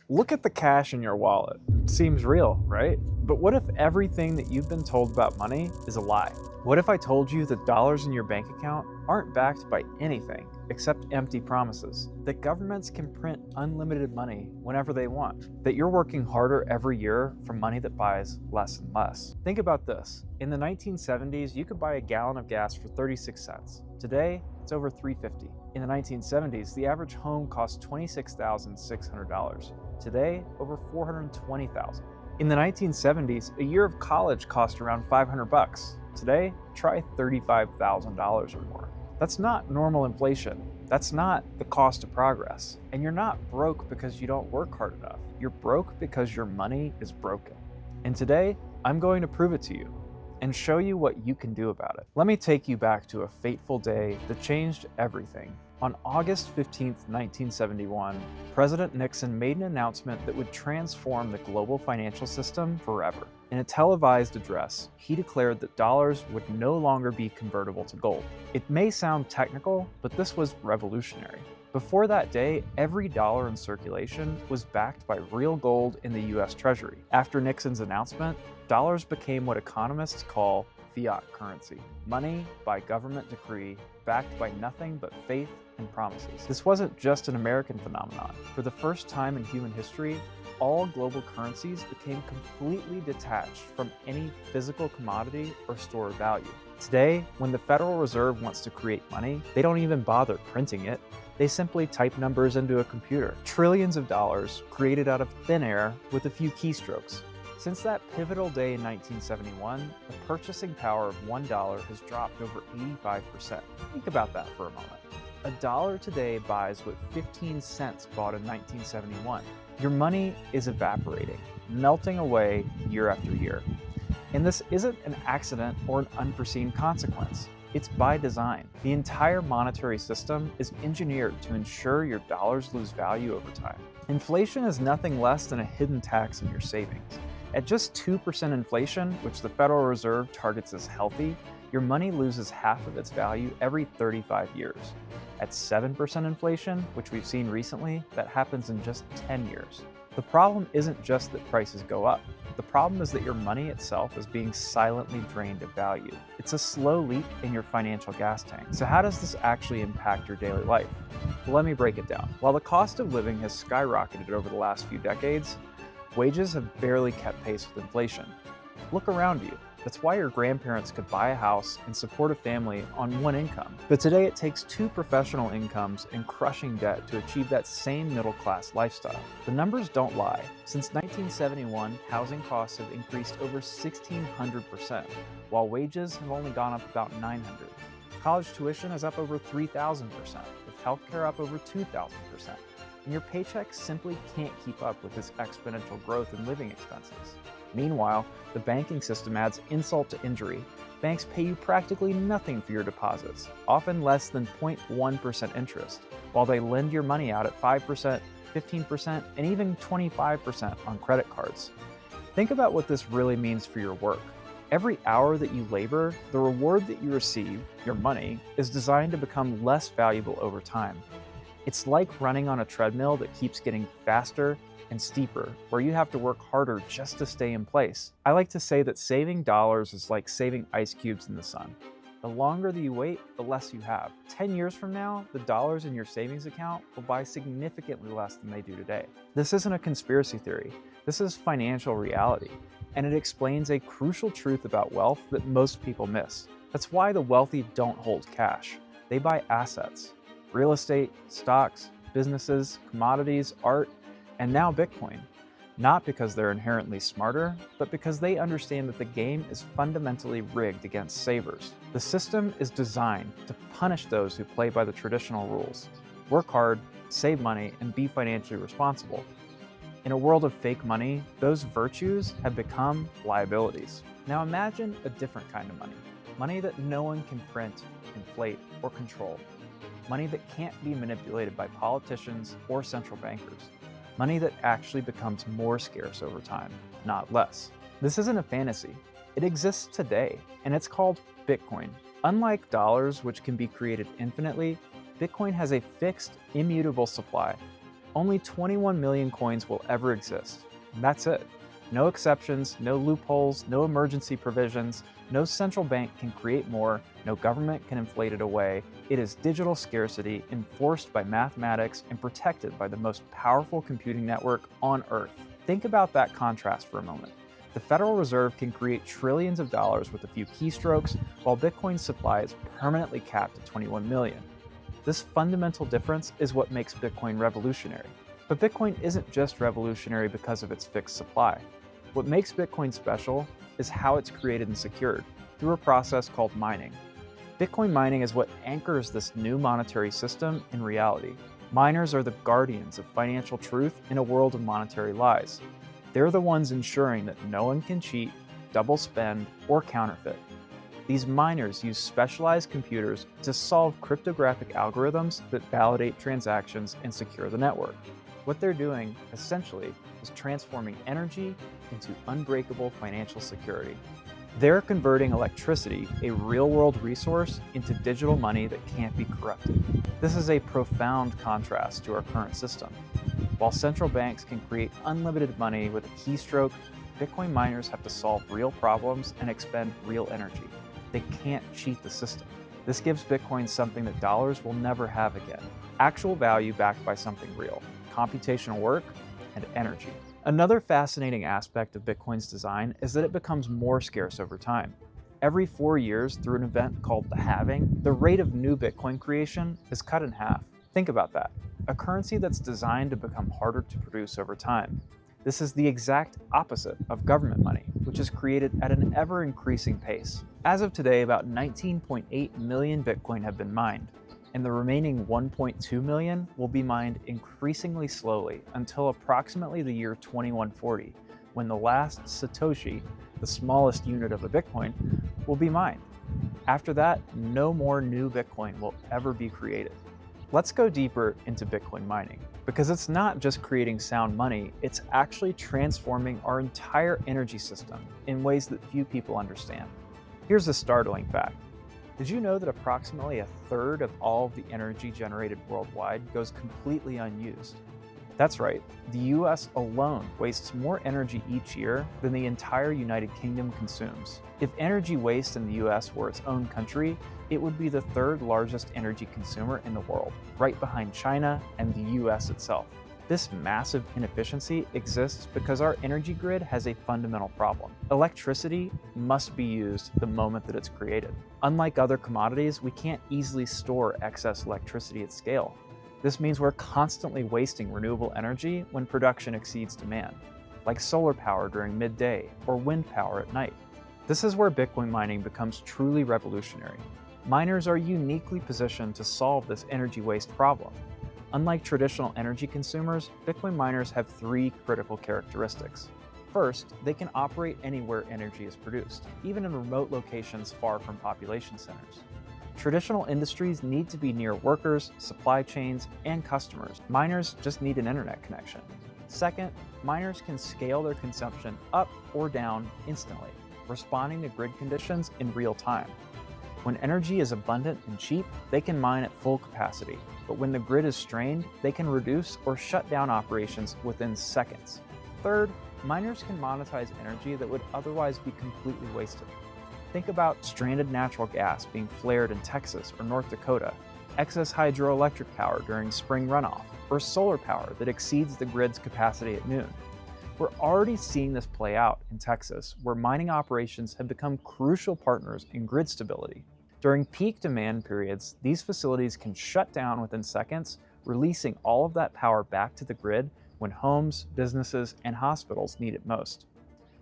Look at the cash in your wallet. Seems real, right? But what if everything that you've been told about money is a lie? What if I told you that dollars in your bank account aren't backed by anything except empty promises? That governments can print unlimited money whenever they want? That you're working harder every year for money that buys less and less? Think about this. In the 1970s, you could buy a gallon of gas for 36 cents. Today, it's over $3.50. In the 1970s, the average home cost $26,600. Today, over $420,000. In the 1970s, a year of college cost around $500. Today, try $35,000 or more. That's not normal inflation. That's not the cost of progress. And you're not broke because you don't work hard enough. You're broke because your money is broken. And today, I'm going to prove it to you and show you what you can do about it. Let me take you back to a fateful day that changed everything. On August 15, 1971, President Nixon made an announcement that would transform the global financial system forever. In a televised address, he declared that dollars would no longer be convertible to gold. It may sound technical, but this was revolutionary. Before that day, every dollar in circulation was backed by real gold in the US Treasury. After Nixon's announcement, dollars became what economists call fiat currency, money by government decree, backed by nothing but faith and promises. This wasn't just an American phenomenon. For the first time in human history, all global currencies became completely detached from any physical commodity or store of value. Today, when the Federal Reserve wants to create money, they don't even bother printing it. They simply type numbers into a computer. Trillions of dollars created out of thin air with a few keystrokes. Since that pivotal day in 1971, the purchasing power of $1 has dropped over 85%. Think about that for a moment. A dollar today buys what 15 cents bought in 1971. Your money is evaporating, melting away year after year. And this isn't an accident or an unforeseen consequence. It's by design. The entire monetary system is engineered to ensure your dollars lose value over time. Inflation is nothing less than a hidden tax on your savings. At just 2% inflation, which the Federal Reserve targets as healthy, your money loses half of its value every 35 years. At 7% inflation, which we've seen recently, that happens in just 10 years. The problem isn't just that prices go up. The problem is that your money itself is being silently drained of value. It's a slow leak in your financial gas tank. So how does this actually impact your daily life? Well, let me break it down. While the cost of living has skyrocketed over the last few decades, wages have barely kept pace with inflation. Look around you. That's why your grandparents could buy a house and support a family on one income. But today it takes two professional incomes and crushing debt to achieve that same middle-class lifestyle. The numbers don't lie. Since 1971, housing costs have increased over 1,600%, while wages have only gone up about 900%. College tuition is up over 3,000%, with healthcare up over 2,000%. And your paycheck simply can't keep up with this exponential growth in living expenses. Meanwhile, the banking system adds insult to injury. Banks pay you practically nothing for your deposits, often less than 0.1% interest, while they lend your money out at 5%, 15%, and even 25% on credit cards. Think about what this really means for your work. Every hour that you labor, the reward that you receive, your money, is designed to become less valuable over time. It's like running on a treadmill that keeps getting faster and steeper, where you have to work harder just to stay in place. I like to say that saving dollars is like saving ice cubes in the sun. The longer that you wait, the less you have. 10 years from now, the dollars in your savings account will buy significantly less than they do today. This isn't a conspiracy theory. This is financial reality, and it explains a crucial truth about wealth that most people miss. That's why the wealthy don't hold cash. They buy assets. Real estate, stocks, businesses, commodities, art, and now Bitcoin. Not because they're inherently smarter, but because they understand that the game is fundamentally rigged against savers. The system is designed to punish those who play by the traditional rules. Work hard, save money, and be financially responsible. In a world of fake money, those virtues have become liabilities. Now imagine a different kind of money. Money that no one can print, inflate, or control. Money that can't be manipulated by politicians or central bankers. Money that actually becomes more scarce over time, not less. This isn't a fantasy. It exists today, and it's called Bitcoin. Unlike dollars, which can be created infinitely, Bitcoin has a fixed, immutable supply. Only 21 million coins will ever exist. And that's it. No exceptions, no loopholes, no emergency provisions, no central bank can create more, no government can inflate it away. It is digital scarcity enforced by mathematics and protected by the most powerful computing network on Earth. Think about that contrast for a moment. The Federal Reserve can create trillions of dollars with a few keystrokes, while Bitcoin's supply is permanently capped at 21 million. This fundamental difference is what makes Bitcoin revolutionary. But Bitcoin isn't just revolutionary because of its fixed supply. What makes Bitcoin special is how it's created and secured, through a process called mining. Bitcoin mining is what anchors this new monetary system in reality. Miners are the guardians of financial truth in a world of monetary lies. They're the ones ensuring that no one can cheat, double spend, or counterfeit. These miners use specialized computers to solve cryptographic algorithms that validate transactions and secure the network. What they're doing, essentially, is transforming energy into unbreakable financial security. They're converting electricity, a real-world resource, into digital money that can't be corrupted. This is a profound contrast to our current system. While central banks can create unlimited money with a keystroke, Bitcoin miners have to solve real problems and expend real energy. They can't cheat the system. This gives Bitcoin something that dollars will never have again: actual value backed by something real, computational work, and energy. Another fascinating aspect of Bitcoin's design is that it becomes more scarce over time. Every 4 years, through an event called the halving, the rate of new Bitcoin creation is cut in half. Think about that. A currency that's designed to become harder to produce over time. This is the exact opposite of government money, which is created at an ever-increasing pace. As of today, about 19.8 million Bitcoin have been mined, and the remaining 1.2 million will be mined increasingly slowly until approximately the year 2140, when the last Satoshi, the smallest unit of a Bitcoin, will be mined. After that, no more new Bitcoin will ever be created. Let's go deeper into Bitcoin mining, because it's not just creating sound money, it's actually transforming our entire energy system in ways that few people understand. Here's a startling fact. Did you know that approximately a third of all of the energy generated worldwide goes completely unused? That's right, the US alone wastes more energy each year than the entire United Kingdom consumes. If energy waste in the US were its own country, it would be the third largest energy consumer in the world, right behind China and the US itself. This massive inefficiency exists because our energy grid has a fundamental problem. Electricity must be used the moment that it's created. Unlike other commodities, we can't easily store excess electricity at scale. This means we're constantly wasting renewable energy when production exceeds demand, like solar power during midday or wind power at night. This is where Bitcoin mining becomes truly revolutionary. Miners are uniquely positioned to solve this energy waste problem. Unlike traditional energy consumers, Bitcoin miners have 3 critical characteristics. First, they can operate anywhere energy is produced, even in remote locations far from population centers. Traditional industries need to be near workers, supply chains, and customers. Miners just need an internet connection. Second, miners can scale their consumption up or down instantly, responding to grid conditions in real time. When energy is abundant and cheap, they can mine at full capacity, but when the grid is strained, they can reduce or shut down operations within seconds. Third, miners can monetize energy that would otherwise be completely wasted. Think about stranded natural gas being flared in Texas or North Dakota, excess hydroelectric power during spring runoff, or solar power that exceeds the grid's capacity at noon. We're already seeing this play out in Texas, where mining operations have become crucial partners in grid stability. During peak demand periods, these facilities can shut down within seconds, releasing all of that power back to the grid when homes, businesses, and hospitals need it most.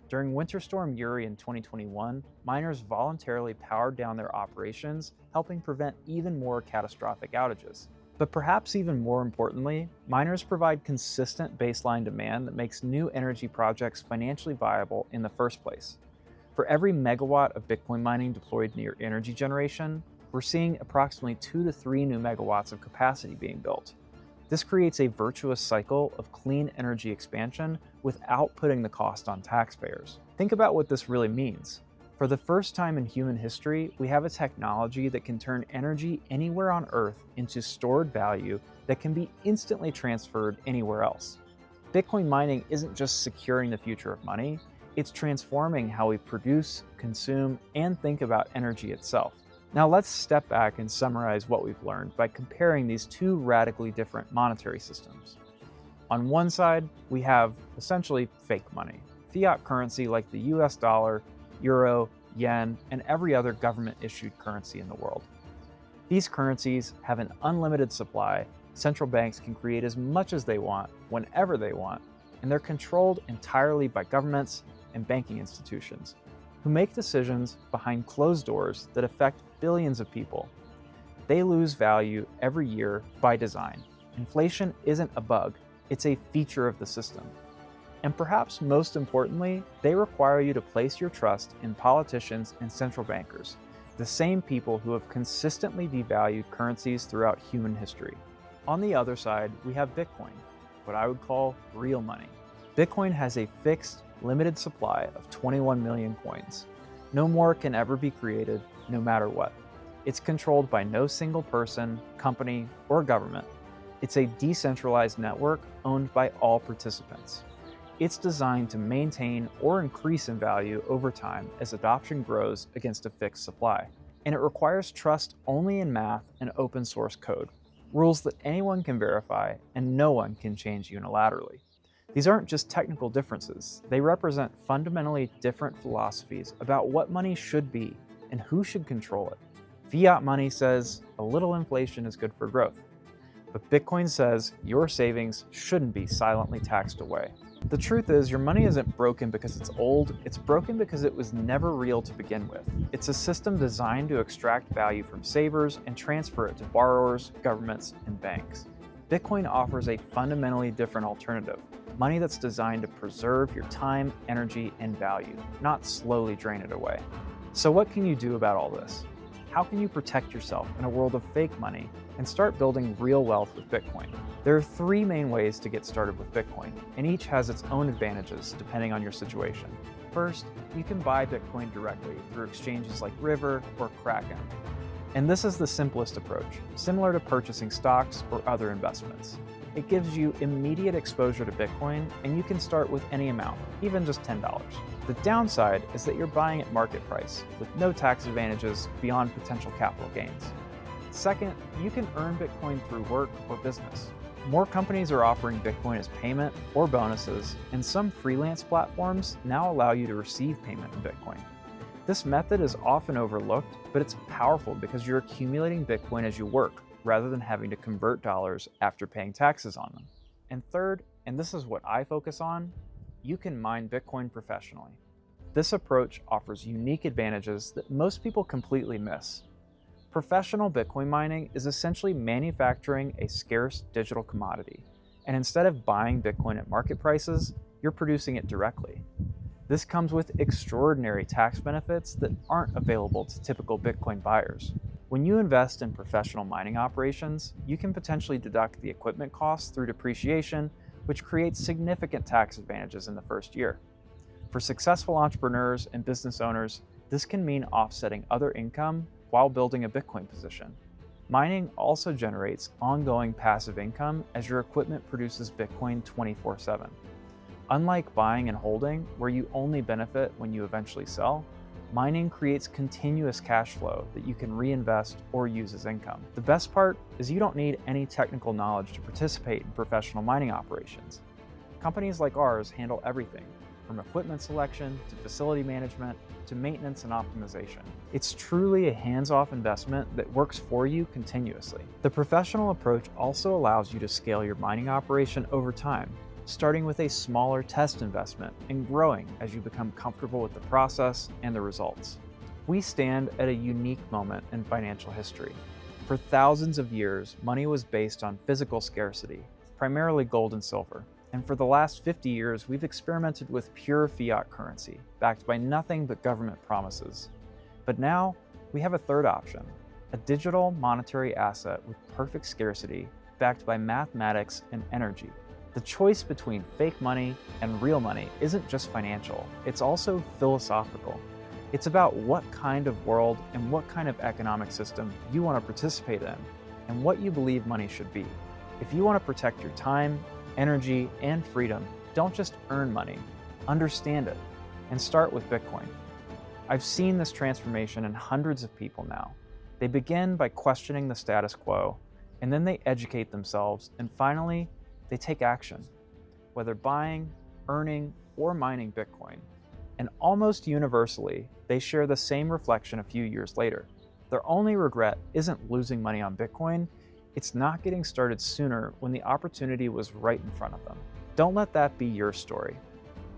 During Winter Storm Uri in 2021, miners voluntarily powered down their operations, helping prevent even more catastrophic outages. But perhaps even more importantly, miners provide consistent baseline demand that makes new energy projects financially viable in the first place. For every megawatt of Bitcoin mining deployed near energy generation, we're seeing approximately 2 to 3 new megawatts of capacity being built. This creates a virtuous cycle of clean energy expansion without putting the cost on taxpayers. Think about what this really means. For the first time in human history, we have a technology that can turn energy anywhere on Earth into stored value that can be instantly transferred anywhere else. Bitcoin mining isn't just securing the future of money, it's transforming how we produce, consume, and think about energy itself. Now let's step back and summarize what we've learned by comparing these two radically different monetary systems. On one side, we have essentially fake money, fiat currency like the US dollar, euro, yen, and every other government-issued currency in the world. These currencies have an unlimited supply, central banks can create as much as they want, whenever they want, and they're controlled entirely by governments and banking institutions, who make decisions behind closed doors that affect billions of people. They lose value every year by design. Inflation isn't a bug, it's a feature of the system. And perhaps most importantly, they require you to place your trust in politicians and central bankers, the same people who have consistently devalued currencies throughout human history. On the other side, we have Bitcoin, what I would call real money. Bitcoin has a fixed, limited supply of 21 million coins. No more can ever be created, no matter what. It's controlled by no single person, company, or government. It's a decentralized network owned by all participants. It's designed to maintain or increase in value over time as adoption grows against a fixed supply. And it requires trust only in math and open source code, rules that anyone can verify and no one can change unilaterally. These aren't just technical differences, they represent fundamentally different philosophies about what money should be and who should control it. Fiat money says a little inflation is good for growth, but Bitcoin says your savings shouldn't be silently taxed away. The truth is, your money isn't broken because it's old, it's broken because it was never real to begin with. It's a system designed to extract value from savers and transfer it to borrowers, governments, and banks. Bitcoin offers a fundamentally different alternative, money that's designed to preserve your time, energy, and value, not slowly drain it away. So what can you do about all this? How can you protect yourself in a world of fake money and start building real wealth with Bitcoin? There are three main ways to get started with Bitcoin, and each has its own advantages depending on your situation. First, you can buy Bitcoin directly through exchanges like River or Kraken. And this is the simplest approach, similar to purchasing stocks or other investments. It gives you immediate exposure to Bitcoin, and you can start with any amount, even just $10. The downside is that you're buying at market price, with no tax advantages beyond potential capital gains. Second, you can earn Bitcoin through work or business. More companies are offering Bitcoin as payment or bonuses, and some freelance platforms now allow you to receive payment in Bitcoin. This method is often overlooked, but it's powerful because you're accumulating Bitcoin as you work, rather than having to convert dollars after paying taxes on them. And third, and this is what I focus on, you can mine Bitcoin professionally. This approach offers unique advantages that most people completely miss. Professional Bitcoin mining is essentially manufacturing a scarce digital commodity, and instead of buying Bitcoin at market prices, you're producing it directly. This comes with extraordinary tax benefits that aren't available to typical Bitcoin buyers. When you invest in professional mining operations, you can potentially deduct the equipment costs through depreciation, which creates significant tax advantages in the first year. For successful entrepreneurs and business owners, this can mean offsetting other income while building a Bitcoin position. Mining also generates ongoing passive income as your equipment produces Bitcoin 24/7. Unlike buying and holding, where you only benefit when you eventually sell, mining creates continuous cash flow that you can reinvest or use as income. The best part is you don't need any technical knowledge to participate in professional mining operations. Companies like ours handle everything, from equipment selection to facility management to maintenance and optimization. It's truly a hands-off investment that works for you continuously. The professional approach also allows you to scale your mining operation over time, starting with a smaller test investment and growing as you become comfortable with the process and the results. We stand at a unique moment in financial history. For thousands of years, money was based on physical scarcity, primarily gold and silver. And for the last 50 years, we've experimented with pure fiat currency, backed by nothing but government promises. But now, we have a third option, a digital monetary asset with perfect scarcity, backed by mathematics and energy. The choice between fake money and real money isn't just financial, it's also philosophical. It's about what kind of world and what kind of economic system you want to participate in and what you believe money should be. If you want to protect your time, energy, and freedom, don't just earn money, understand it, and start with Bitcoin. I've seen this transformation in hundreds of people now. They begin by questioning the status quo, and then they educate themselves, and finally, they take action, whether buying, earning, or mining Bitcoin. And almost universally, they share the same reflection a few years later. Their only regret isn't losing money on Bitcoin, it's not getting started sooner when the opportunity was right in front of them. Don't let that be your story.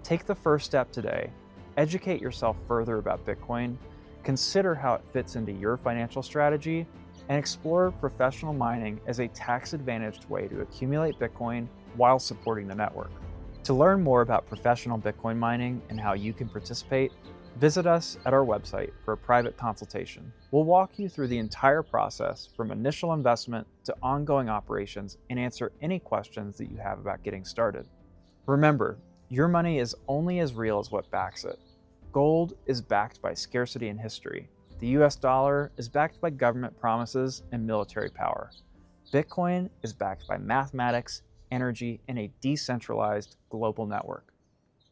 Take the first step today, educate yourself further about Bitcoin, consider how it fits into your financial strategy, and explore professional mining as a tax-advantaged way to accumulate Bitcoin while supporting the network. To learn more about professional Bitcoin mining and how you can participate, visit us at our website for a private consultation. We'll walk you through the entire process from initial investment to ongoing operations and answer any questions that you have about getting started. Remember, your money is only as real as what backs it. Gold is backed by scarcity and history. The US dollar is backed by government promises and military power. Bitcoin is backed by mathematics, energy, and a decentralized global network.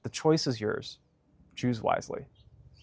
The choice is yours. Choose wisely.